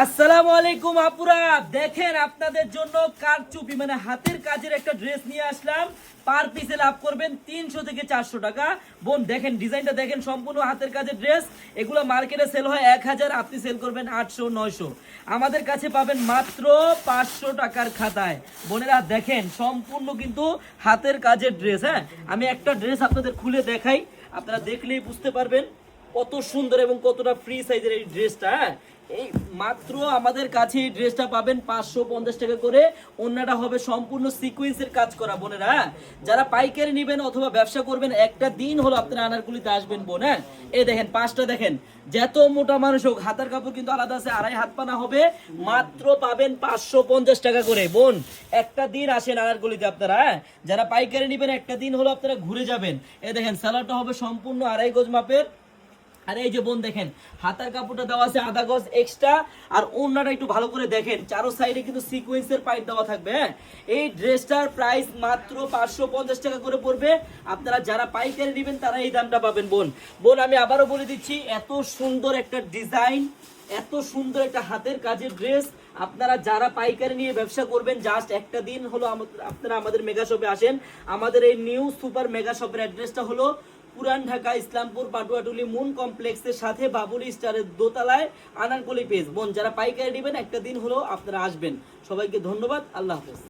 আসসালামু আলাইকুম আপুরা, দেখেন আপনাদের জন্য কারচুপি মানে হাতের কাজের একটা ড্রেস নিয়ে আসলাম। পার পিসে লাভ করবেন 300 থেকে 400 টাকা। বোন দেখেন ডিজাইনটা দেখেন, সম্পূর্ণ হাতের কাজের ড্রেস। এগুলো মার্কেটে সেল হয় 1000, আপনি সেল করবেন 800 900। আমাদের কাছে পাবেন মাত্র 500 টাকার খাতায়। বোনেরা দেখেন সম্পূর্ণ কিন্তু হাতের কাজের ড্রেস। হ্যাঁ, আমি একটা ড্রেস আপনাদের খুলে দেখাই, আপনারা দেখলেই বুঝতে পারবেন কত সুন্দর এবং কতটা ফ্রি সাইজের এই ড্রেসটা। এই মাত্র আমাদের কাছে এই ড্রেসটা পাবেন 550 টাকা করে। অন্যটা হবে সম্পূর্ণ সিকোয়েন্সের কাজ করা। বোনেরা যারা পাইকারি নেবেন অথবা ব্যবসা করবেন, একটা দিন হলো আপনারা আনারকুলিতে আসবেন বোন। হ্যাঁ, এই দেখেন পাঁচটা দেখেন, যত মোটা মানুষ হোক হাতের কাপড় কিন্তু আলাদা আছে, 2.5 হাত পানা হবে। মাত্র পাবেন 550 টাকা করে। বোন একটা দিন আসেন আনারকুলিতে আপনারা। হ্যাঁ, যারা পাইকারি নেবেন একটা দিন হলো আপনারা ঘুরে যাবেন। এই দেখেন সালোয়ারটা হবে সম্পূর্ণ 2.5 গজ মাপের। আর এই যে বোন দেখেন হাতার কাপড়টা দেওয়া আছে 1/2 গজ এক্সট্রা। আর ওড়নাটা একটু ভালো করে দেখেন, চারো সাইডে কিন্তু সিকোয়েন্সের পাইপ দেওয়া থাকবে। হ্যাঁ, এই ড্রেসটার প্রাইস মাত্র 550 টাকা করে পড়বে। আপনারা যারা পাইকারি নেবেন তারা এই দামটা পাবেন। বোন আমি আবারও বলে দিচ্ছি, এত সুন্দর একটা ডিজাইন, এত সুন্দর একটা হাতের কাজের ড্রেস। আপনারা যারা পাইকারি নিয়ে ব্যবসা করবেন, জাস্ট একটা দিন হলো আপনারা আমাদের মেগা শপে আসেন। আমাদের এই নিউ সুপার মেগা শপের অ্যাড্রেসটা হলো পুরান ঢাকা ইসলামপুর পাটুয়াটুলি মুন কমপ্লেক্সের সাথে বাবুলি স্টারের দোতলায় আনারকলি পেজ। বোন যারা পাইকারি নেবেন একটা দিন হলো আপনারা আসবেন। সবাইকে ধন্যবাদ, আল্লাহ হাফেজ।